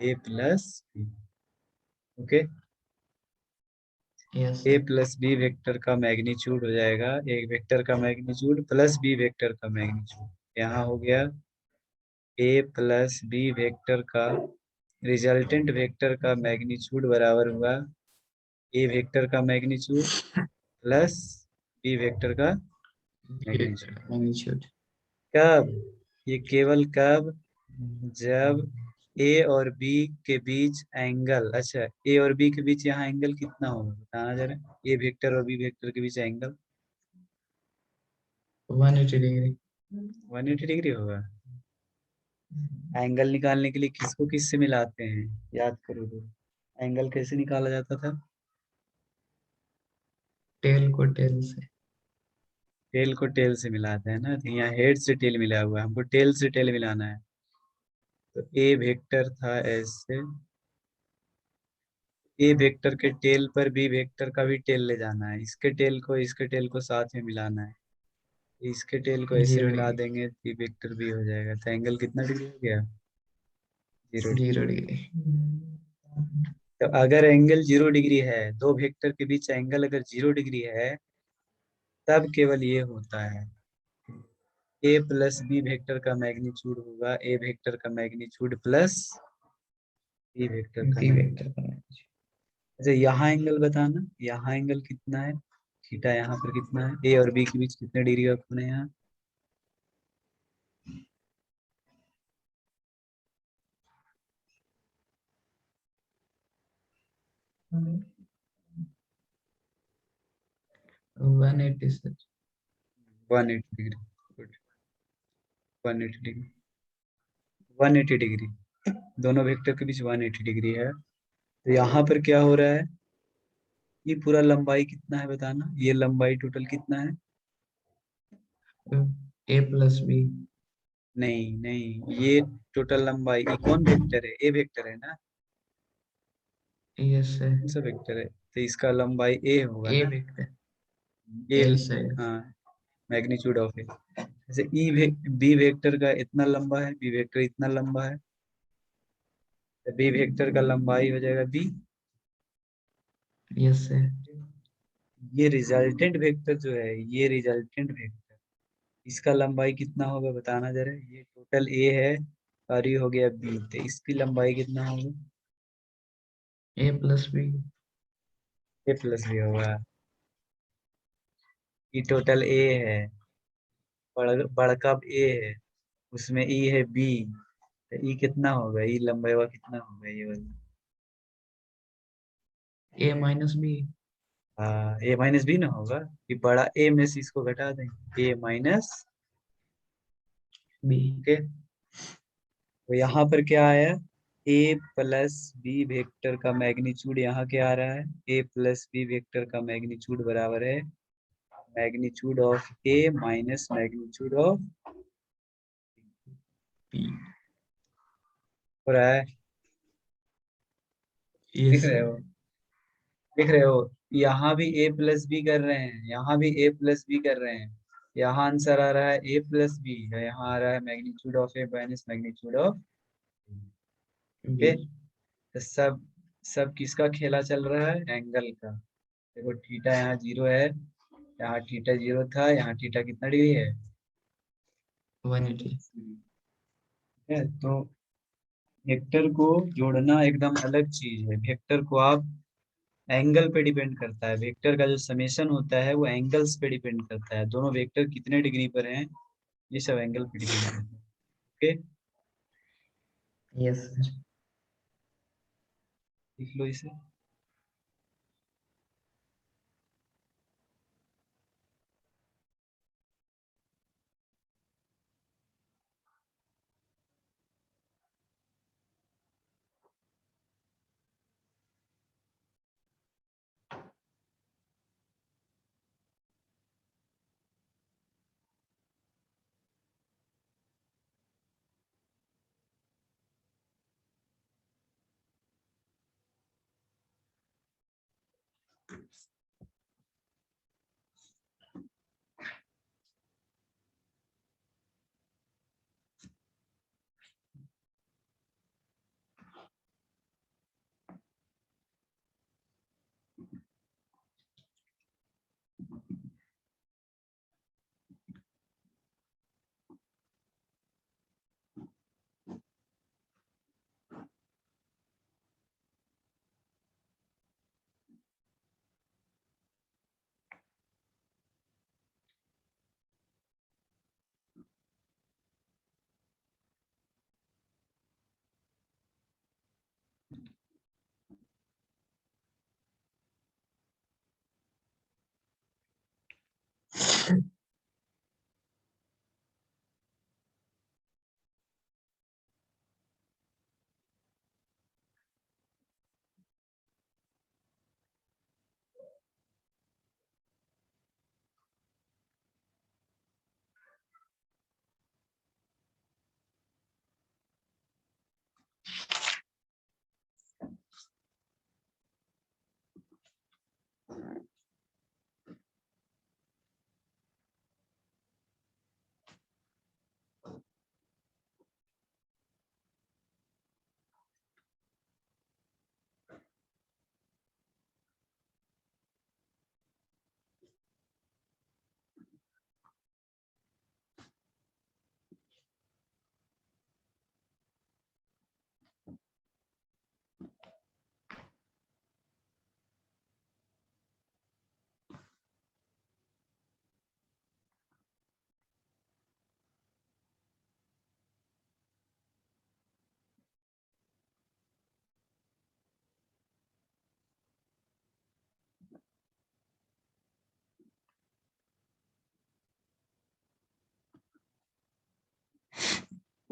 Speaker 1: A plus B. Okay,
Speaker 2: yes
Speaker 1: A
Speaker 2: sir.
Speaker 1: Plus B vector का मैग्नीट्यूड हो जाएगा, एक वेक्टर का मैग्नीट्यूड प्लस बी वेक्टर का मैग्नीट्यूड, यहाँ हो गया ए प्लस बी वेक्टर का रिजल्टेंट वेक्टर का मैग्नीट्यूड बराबर हुआ ए वेक्टर का मैग्नीट्यूड प्लस बी वेक्टर का
Speaker 2: बी वेक्टर
Speaker 1: मैग्नीट्यूड।
Speaker 2: का मैग्नीट्यूड।
Speaker 1: कब, ये केवल कब, जब ए और बी के बीच एंगल, अच्छा ए और बी के बीच यहाँ एंगल कितना होगा बताना जरा, ए वेक्टर और बी वेक्टर के बीच एंगल
Speaker 2: 180 डिग्री।
Speaker 1: 180 डिग्री होगा। एंगल निकालने के लिए किसको किस से मिलाते हैं, याद करो तो, एंगल कैसे निकाला जाता था,
Speaker 2: टेल को टेल से।
Speaker 1: टेल को टेल से मिलाते हैं ना, तो यहाँ हेड से टेल मिला हुआ है, हमको टेल से टेल मिलाना है। तो ए वेक्टर था ऐसे, ए वेक्टर के टेल पर बी वेक्टर का भी टेल ले जाना है, इसके टेल को इसके टेल को साथ में मिलाना है, इसके टेल को ऐसे
Speaker 2: 0 डिग्री।
Speaker 1: मिला देंगे बी वेक्टर भी हो जाएगा। तो एंगल कितना डिग्री हो गया? 0 डिग्री।
Speaker 2: 0 डिग्री।
Speaker 1: तो अगर एंगल 0 डिग्री है, दो वेक्टर के बीच एंगल अगर 0 डिग्री है, तब केवल ये होता है ए प्लस बी वेक्टर का मैग्नीट्यूड होगा ए वेक्टर का मैग्नीट्यूड प्लस बी वेक्टर का
Speaker 2: बी
Speaker 1: मैग्नीट्यूड।
Speaker 2: वेक्टर का।
Speaker 1: अच्छा यहाँ एंगल बताना, यहाँ एंगल कितना है? थीटा यहाँ पर कितना है? ए और बी के बीच कितने डिग्री का कोण है यहाँ?
Speaker 2: हम्म। 186।
Speaker 1: 180 डिग्री। गुड। 180 डिग्री। 180 डिग्री। दोनों वेक्टर के बीच 180 डिग्री है। तो यहाँ पर क्या हो रहा है? ये पूरा लंबाई कितना है बताना, ये लंबाई टोटल कितना है?
Speaker 2: A plus B.
Speaker 1: नहीं नहीं, ये टोटल लंबाई, ये कौन वेक्टर है? ए वेक्टर है ना?
Speaker 2: यस है।
Speaker 1: कौन सा वेक्टर है? तो इसका लंबाई ए होगा
Speaker 2: ए
Speaker 1: ना?
Speaker 2: Vector
Speaker 1: A.
Speaker 2: एल से।
Speaker 1: हाँ, मैग्नीट्यूड ऑफ ए। जैसे बी वेक्टर का इतना लंबा है, बी वेक्टर इतना लंबा है, तो बी वेक्टर का लंबाई हो जाएगा बी।
Speaker 2: यस है।
Speaker 1: ये रिजल्टेंट वेक्टर जो है, ये रिजल्टेंट वेक्टर, इसका लंबाई कितना होगा बताना जरा। ये टोटल ए है और ये हो गया बी, तो इसकी लंबाई कितना होगा?
Speaker 2: ए plus B.
Speaker 1: A plus B होगा। ये टोटल ए है, बड़का ए है, उसमें ई है बी, तो ई कितना होगा? ई लंबाई हुआ कितना होगा ये वाला?
Speaker 2: ए माइनस बी।
Speaker 1: हाँ, ए माइनस बी ना होगा, ये बड़ा ए में से इसको घटा देंगे, ए माइनस।
Speaker 2: बी।
Speaker 1: ओके। तो यहाँ पर क्या आया? ए प्लस बी वेक्टर का मैग्नीट्यूड यहाँ क्या आ रहा है? ए प्लस बी वेक्टर का मैग्नीट्यूड बराबर है magnitude of A minus magnitude of.
Speaker 2: B.
Speaker 1: हो रहा है? दिख
Speaker 2: यस
Speaker 1: रहे
Speaker 2: है।
Speaker 1: हो? दिख रहे हो? यहाँ भी ए प्लस बी कर रहे हैं, यहाँ भी ए प्लस बी कर रहे हैं। यहाँ आंसर आ रहा है ए प्लस बी, यहाँ आ रहा है magnitude of A minus magnitude of.
Speaker 2: B.
Speaker 1: Okay. तो सब सब किसका खेला चल रहा है? एंगल का। देखो थीटा यहाँ 0 है, यहाँ थीटा 0 था, यहाँ थीटा कितना डिग्री है?
Speaker 2: 180।
Speaker 1: ठीक है। तो वेक्टर को जोड़ना एकदम अलग चीज है, वेक्टर को आप एंगल पे डिपेंड करता है, वेक्टर का जो समेशन होता है वो एंगल्स पे डिपेंड करता है, दोनों वेक्टर कितने डिग्री पर हैं, ये सब एंगल पे डिपेंड करता है। Okay,
Speaker 2: yes sir.
Speaker 1: लिख लो इसे।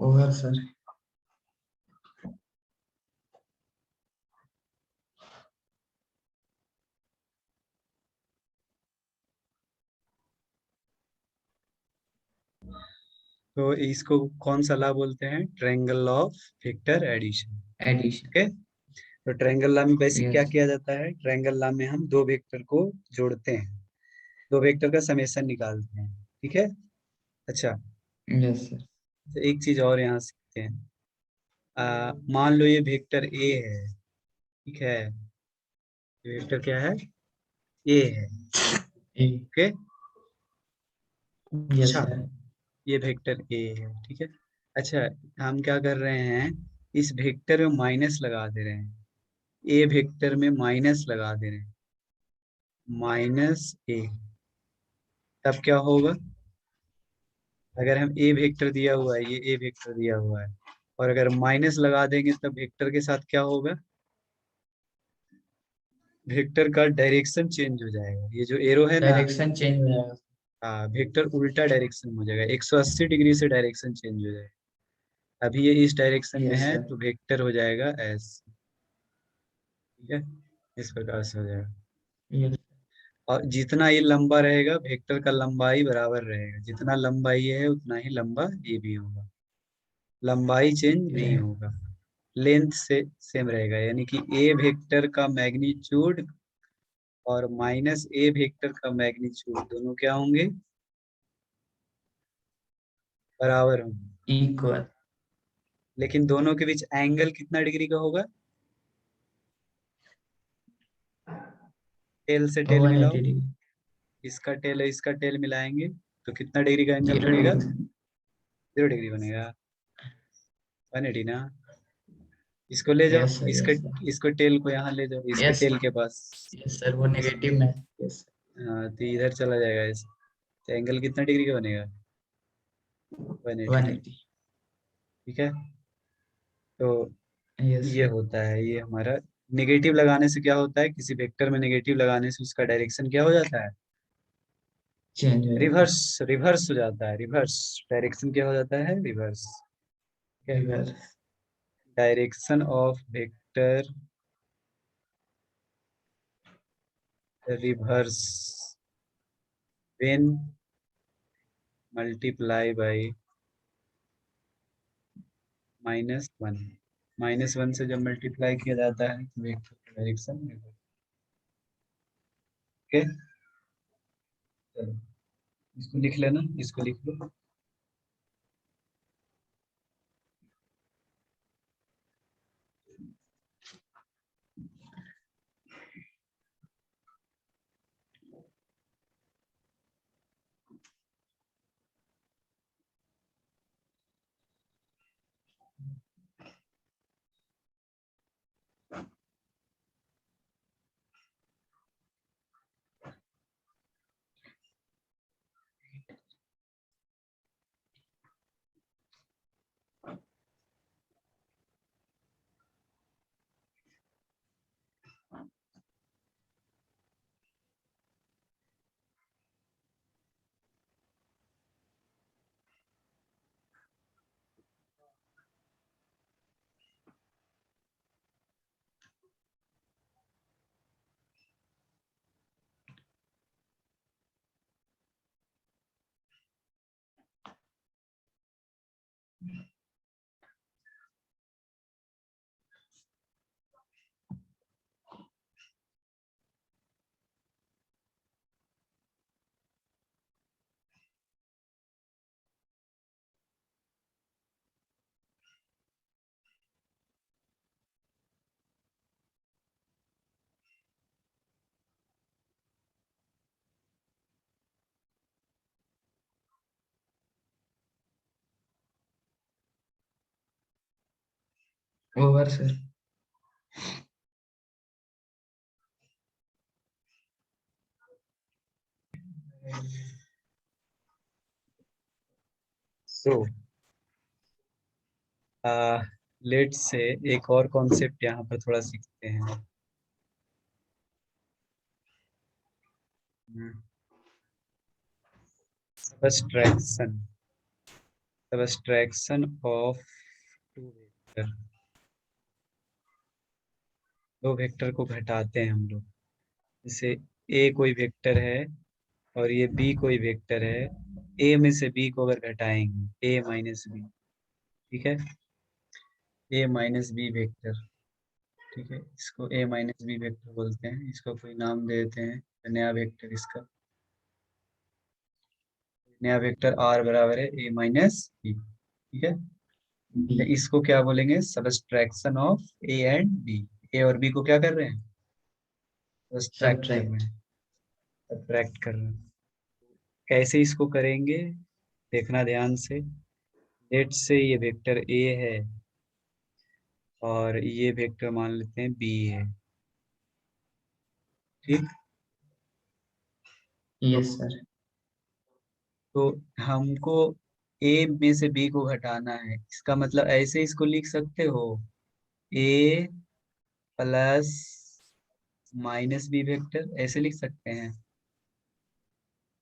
Speaker 2: Over sir.
Speaker 1: तो इसको कौन सा लॉ बोलते हैं? Triangle of vector addition.
Speaker 2: Addition.
Speaker 1: Okay, तो ट्रायंगल लॉ में बेसिक क्या
Speaker 2: यस।
Speaker 1: किया जाता है? ट्रायंगल लॉ में हम दो वेक्टर को जोड़ते हैं, दो वेक्टर का समेशन निकालते हैं। ठीक है। अच्छा,
Speaker 2: यस सर।
Speaker 1: तो एक चीज और यहाँ सीखते हैं। मान लो ये वेक्टर ए है, ठीक है, ये वेक्टर क्या है? ए है।
Speaker 2: ए।
Speaker 1: ओके,
Speaker 2: यस
Speaker 1: अच्छा,
Speaker 2: सर।
Speaker 1: ये वेक्टर ए है, ठीक है। अच्छा, हम क्या कर रहे हैं, इस वेक्टर में माइनस लगा दे रहे हैं, ए वेक्टर में माइनस लगा दे रहे हैं, माइनस ए। तब क्या होगा? अगर हम ए वेक्टर दिया हुआ है, ये ए वेक्टर दिया हुआ है, और अगर माइनस लगा देंगे तब वेक्टर के साथ क्या होगा? वेक्टर का डायरेक्शन चेंज हो जाएगा। ये जो एरो है ना,
Speaker 2: डायरेक्शन चेंज हो जाएगा।
Speaker 1: हाँ, वेक्टर उल्टा डायरेक्शन में हो जाएगा, 180 डिग्री से डायरेक्शन चेंज हो जाएगा। अभी ये इस डायरेक्शन में
Speaker 2: यस
Speaker 1: है
Speaker 2: सर।
Speaker 1: तो वेक्टर हो जाएगा ऐसे, ठीक है, इस प्रकार से हो जाएगा।
Speaker 2: यस।
Speaker 1: और जितना ये लंबा रहेगा, वेक्टर का लंबाई बराबर रहेगा, जितना लंबाई ये है उतना ही लंबा ये भी होगा, लंबाई चेंज नहीं होगा, लेंथ से सेम रहेगा। यानी कि ए वेक्टर का मैग्नीट्यूड और माइनस ए वेक्टर का मैग्नीट्यूड दोनों क्या होंगे? बराबर होंगे।
Speaker 2: इक्वल।
Speaker 1: लेकिन दोनों के बीच एंगल कितना डिग्री का होगा? टेल से टेल मिलाओ,
Speaker 2: 180 डिग्री।
Speaker 1: इसका टेल है इसका टेल मिलाएंगे तो कितना डिग्री का एंगल
Speaker 2: 0
Speaker 1: बनेगा?
Speaker 2: डिग्री।
Speaker 1: 0 डिग्री बनेगा, 180 ना। इसको ले जाओ,
Speaker 2: यस सर।
Speaker 1: इसके
Speaker 2: यस सर।
Speaker 1: इसको टेल को यहाँ ले जाओ, इसके
Speaker 2: यस।
Speaker 1: टेल के पास।
Speaker 2: यस सर, वो नेगेटिव में। Yes sir.
Speaker 1: हाँ, तो इधर चला जाएगा इस, तो एंगल कितना डिग्री का बनेगा? 180 डिग्री।
Speaker 2: 180।
Speaker 1: ठीक है, तो
Speaker 2: यस
Speaker 1: ये
Speaker 2: सर।
Speaker 1: होता है, ये हमारा नेगेटिव लगाने से क्या होता है, किसी वेक्टर में नेगेटिव लगाने से उसका डायरेक्शन क्या हो जाता है?
Speaker 2: चेंज हो जाता है।
Speaker 1: रिवर्स, रिवर्स हो जाता है, रिवर्स। डायरेक्शन क्या हो जाता है? रिवर्स। ठीक है,
Speaker 2: reverse.
Speaker 1: Direction of vector reverse when multiply by -1। -1 से जब मल्टीप्लाई किया जाता है तो वेक्टर का डायरेक्शन रिवर्स। ओके, चलो इसको लिख लेना, इसको लिख लो।
Speaker 2: Over sir.
Speaker 1: So let's say एक और कॉन्सेप्ट यहाँ पर थोड़ा सीखते हैं। Subtraction. Subtraction of two vector, दो वेक्टर को घटाते हैं हम लोग। जैसे ए कोई वेक्टर है और ये बी कोई वेक्टर है, ए में से बी को अगर घटाएंगे, ए माइनस बी, ठीक है, ए माइनस बी वेक्टर, ठीक है, इसको ए माइनस बी वेक्टर बोलते हैं, इसको कोई नाम दे देते हैं, नया वेक्टर इसका, नया वेक्टर आर बराबर है ए माइनस बी, ठीक है। तो
Speaker 2: बी।
Speaker 1: इसको क्या बोलेंगे, subtraction of A and B, A और बी को क्या कर रहे हैं, सब्सट्रैक्ट कर रहे
Speaker 2: सब्ट्रैक्ट।
Speaker 1: हैं, सब्ट्रैक्ट कर रहे हैं। कैसे इसको करेंगे, देखना ध्यान से। लेट से ये वेक्टर ए है और ये वेक्टर मान लेते हैं बी है, ठीक।
Speaker 2: Yes sir.
Speaker 1: तो हमको ए में से बी को घटाना है, इसका मतलब ऐसे इसको लिख सकते हो, A plus minus B vector, ऐसे लिख सकते हैं।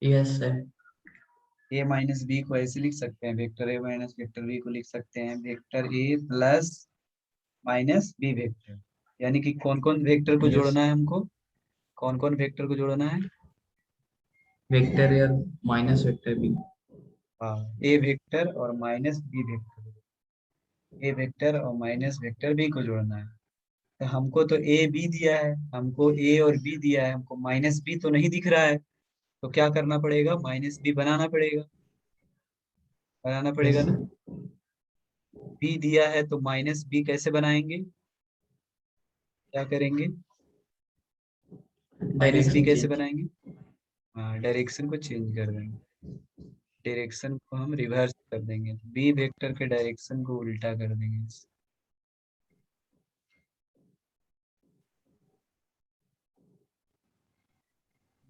Speaker 2: Yes sir.
Speaker 1: A minus B को ऐसे लिख सकते हैं, vector A minus vector B को लिख सकते हैं vector A plus minus B vector. यानी कि कौन कौन वेक्टर को
Speaker 2: यस।
Speaker 1: जोड़ना है हमको, कौन कौन वेक्टर को जोड़ना है,
Speaker 2: वेक्टर ए और माइनस वेक्टर बी।
Speaker 1: हाँ, ए वेक्टर और minus B vector, A vector और माइनस वेक्टर बी को जोड़ना है। तो हमको तो ए बी दिया है, हमको ए और बी दिया है, हमको माइनस बी तो नहीं दिख रहा है, तो क्या करना पड़ेगा, माइनस बी बनाना पड़ेगा, बनाना
Speaker 2: यस
Speaker 1: पड़ेगा ना।
Speaker 2: सर।
Speaker 1: बी दिया है तो माइनस बी कैसे बनाएंगे, क्या करेंगे, माइनस बी
Speaker 2: डायरेक्शन
Speaker 1: कैसे
Speaker 2: चेंज।
Speaker 1: बनाएंगे, हाँ, डायरेक्शन को चेंज कर देंगे, डायरेक्शन को हम रिवर्स कर देंगे, बी वेक्टर के डायरेक्शन को उल्टा कर देंगे,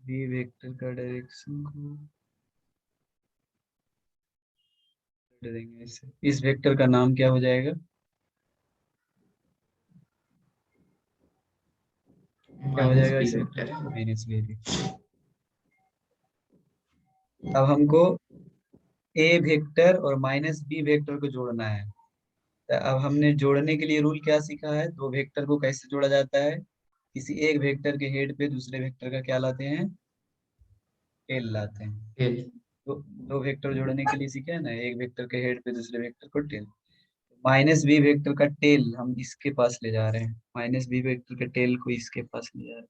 Speaker 1: बी वेक्टर का डायरेक्शन को उल्टा देंगे ऐसे। इस वेक्टर का नाम क्या हो जाएगा, क्या हो
Speaker 2: माइनस
Speaker 1: जाएगा
Speaker 2: बी
Speaker 1: इस वेक्टर
Speaker 2: वेक्टर।
Speaker 1: का, माइनस बी वेक्टर। अब हमको ए वेक्टर और माइनस बी वेक्टर को जोड़ना है। तो अब हमने जोड़ने के लिए रूल क्या सीखा है, दो वेक्टर को कैसे जोड़ा जाता है, किसी एक वेक्टर के हेड पे दूसरे वेक्टर का क्या लाते हैं, टेल लाते हैं।
Speaker 2: एल।
Speaker 1: तो दो वेक्टर जोड़ने के लिए सीखे हैं ना, एक वेक्टर के हेड पे दूसरे वेक्टर को टेल, माइनस बी वेक्टर का टेल हम इसके पास ले जा रहे हैं, माइनस बी वेक्टर के टेल को इसके पास ले जा रहे हैं,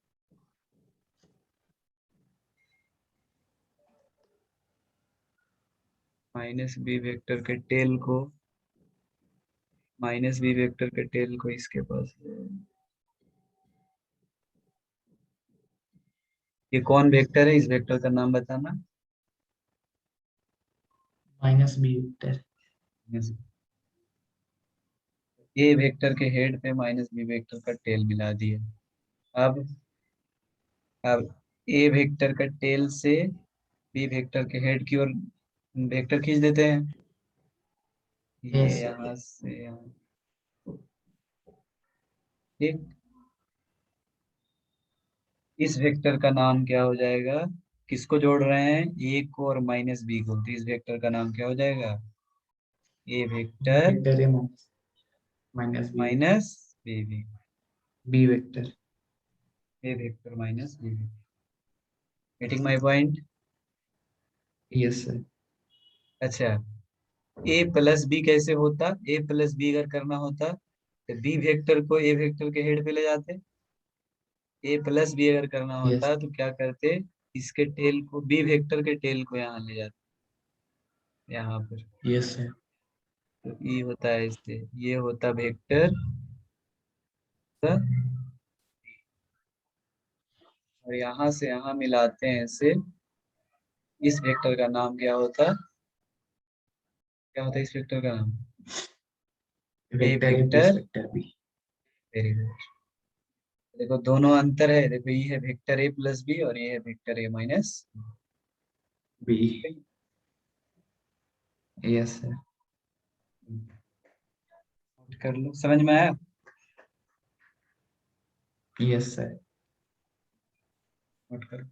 Speaker 1: माइनस बी वेक्टर के टेल को, माइनस बी वेक्टर के टेल को इसके पास ले जा रहे हैं। ये कौन वेक्टर है, इस वेक्टर का नाम बताना,
Speaker 2: minus B vector.
Speaker 1: A vector के हेड पे माइनस बी वेक्टर का टेल मिला दिया। अब अब ए वेक्टर का टेल से बी वेक्टर के हेड की ओर वेक्टर खींच देते हैं, ये
Speaker 2: यस सर।
Speaker 1: यहाँ से यहाँ, ठीक। इस वेक्टर का नाम क्या हो जाएगा, किसको जोड़ रहे हैं, ए को और माइनस बी को, तो इस वेक्टर का नाम क्या हो जाएगा, A vector
Speaker 2: vector A minus minus B vector.
Speaker 1: Minus B B,
Speaker 2: B vector.
Speaker 1: A vector minus B B. Getting my point.
Speaker 2: Yes sir.
Speaker 1: अच्छा, ए प्लस बी कैसे होता, ए प्लस बी अगर करना होता तो बी वेक्टर को ए वेक्टर के हेड पे ले जाते, ए प्लस बी अगर करना
Speaker 2: यस।
Speaker 1: होता तो क्या करते, इसके टेल को, बी वेक्टर के टेल को यहाँ ले जाते, यहाँ पर।
Speaker 2: Yes sir.
Speaker 1: तो ये होता है इससे, ये होता वेक्टर और यहाँ से यहाँ मिलाते हैं इसे, इस वेक्टर का नाम क्या होता, क्या होता है इस वेक्टर का नाम, A
Speaker 2: vector A plus
Speaker 1: vector,
Speaker 2: vector B.
Speaker 1: Very good. देखो दोनों अंतर है, देखो ये है वेक्टर ए प्लस बी और ये है vector A minus,
Speaker 2: B. Yes sir.
Speaker 1: कर लो, समझ में आया।
Speaker 2: Yes sir.
Speaker 1: नोट करो।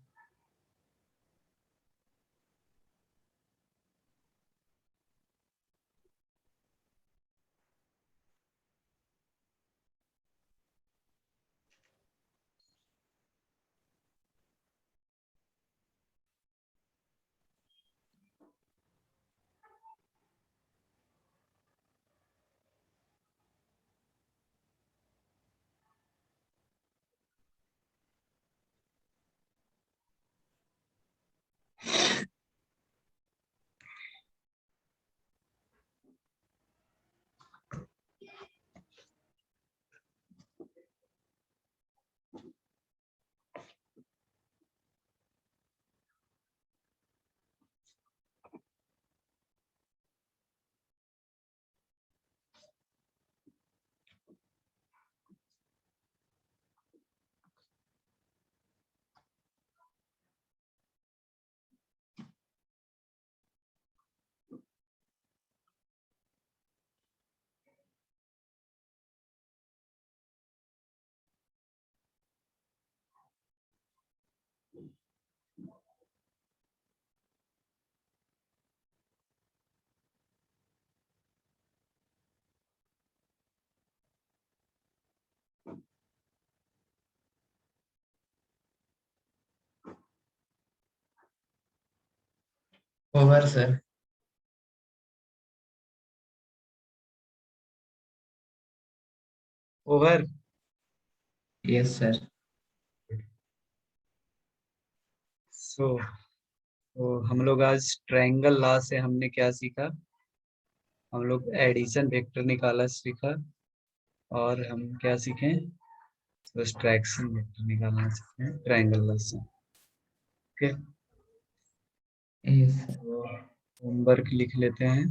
Speaker 2: Over sir.
Speaker 1: Over.
Speaker 2: Yes sir.
Speaker 1: So तो हम लोग आज ट्रायंगल लॉ से हमने क्या सीखा? हम लोग एडिशन वेक्टर निकाला सीखा। और हम क्या सीखे? सब्ट्रैक्शन वेक्टर निकालना सीखे ट्रायंगल लॉ से। ओके।
Speaker 2: Yes sir.
Speaker 1: तो होमवर्क लिख लेते हैं।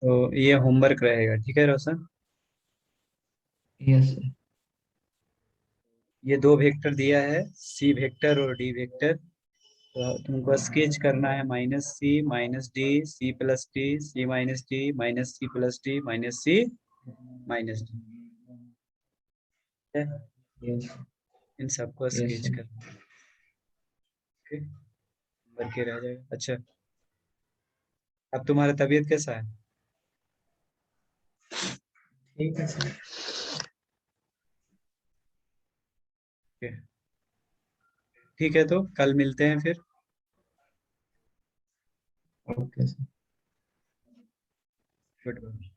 Speaker 1: तो ये होमवर्क रहेगा, ठीक है रोशन?
Speaker 2: Yes sir.
Speaker 1: ये दो वेक्टर दिया है, सी वेक्टर और डी वेक्टर। तो तुमको स्केच करना है -c -d, c+d, c-d, -c+d, -c-d। ठीक है?
Speaker 2: यस।
Speaker 1: इन सबको
Speaker 2: यस
Speaker 1: स्केच
Speaker 2: सर।
Speaker 1: करना है। ओके, करके रह जाएगा। अच्छा, अब तुम्हारा तबीयत कैसा है?
Speaker 2: ठीक है सर।
Speaker 1: ओके, ठीक है, तो कल मिलते हैं फिर।
Speaker 2: Okay sir.
Speaker 1: Good bye.